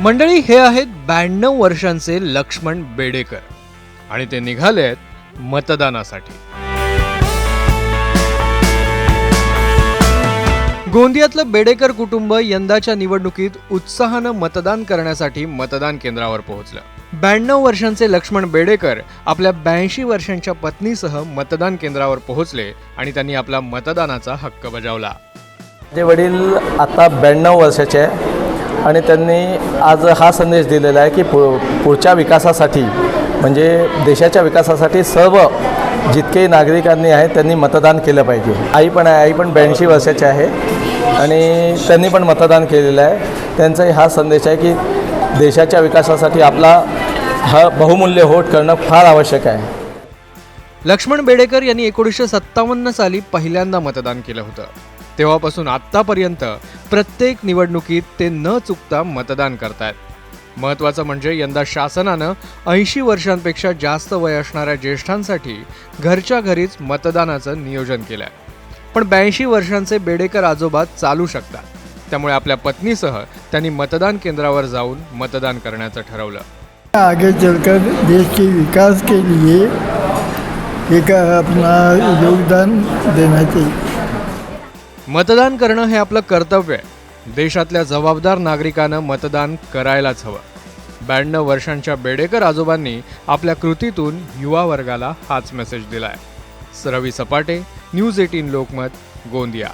मंडळी, हे आहेत 92 वर्षांचे लक्ष्मण बेडेकर आणि ते निघालेत मतदानासाठी। गोंदियातलं बेडेकर कुटुंब यंदाच्या निवडणुकीत उत्साहानं मतदान करण्यासाठी मतदान केंद्रावर पोहोचलं। 92 वर्षांचे लक्ष्मण बेडेकर आपल्या 82 वर्षांच्या पत्नीसह मतदान केंद्रावर पोहोचले आणि त्यांनी आपला मतदानाचा हक्क बजावला। माझे वडील आता 92 वर्षाचे आहे आणि त्यांनी आज हा संदेश दिलेला आहे की पुढच्या विकासासाठी म्हणजे देशाच्या विकासासाठी सर्व जितके नागरिकांनी आहेत त्यांनी मतदान केलं पाहिजे। आई पण 82 वर्षाची आहे आणि त्यांनी पण मतदान केलेलं आहे। त्यांचाही हा संदेश आहे की देशाच्या विकासासाठी आपला हा बहुमूल्य वोट करणं फार आवश्यक आहे। लक्ष्मण बेडेकर यांनी 1957 साली पहिल्यांदा मतदान केलं होतं। तेव्हापासून आत्तापर्यंत प्रत्येक निवडणुकीत ते न चुकता मतदान करतायत। महत्त्वाचं म्हणजे यंदा शासनानं 80 वर्षांपेक्षा जास्त वय असणाऱ्या ज्येष्ठांसाठी घरच्या घरीच मतदानाचं नियोजन केलंय। पण 82 वर्षांचे बेडेकर आजोबा चालू शकतात, त्यामुळे आपल्या पत्नीसह त्यांनी मतदान केंद्रावर जाऊन मतदान करण्याचं ठरवलं। आगे चलकर देश के विकास के लिए एक अपना योगदान देना चाहिए। मतदान करणं हे आपलं कर्तव्य आहे। देशातल्या जबाबदार नागरिकानं मतदान करायलाच हवं। 92 वर्षांच्या बेडेकर आजोबांनी आपल्या कृतीतून युवा वर्गाला हाच मेसेज दिलाय। रवी सपाटे, न्यूज 18 लोकमत, गोंदिया।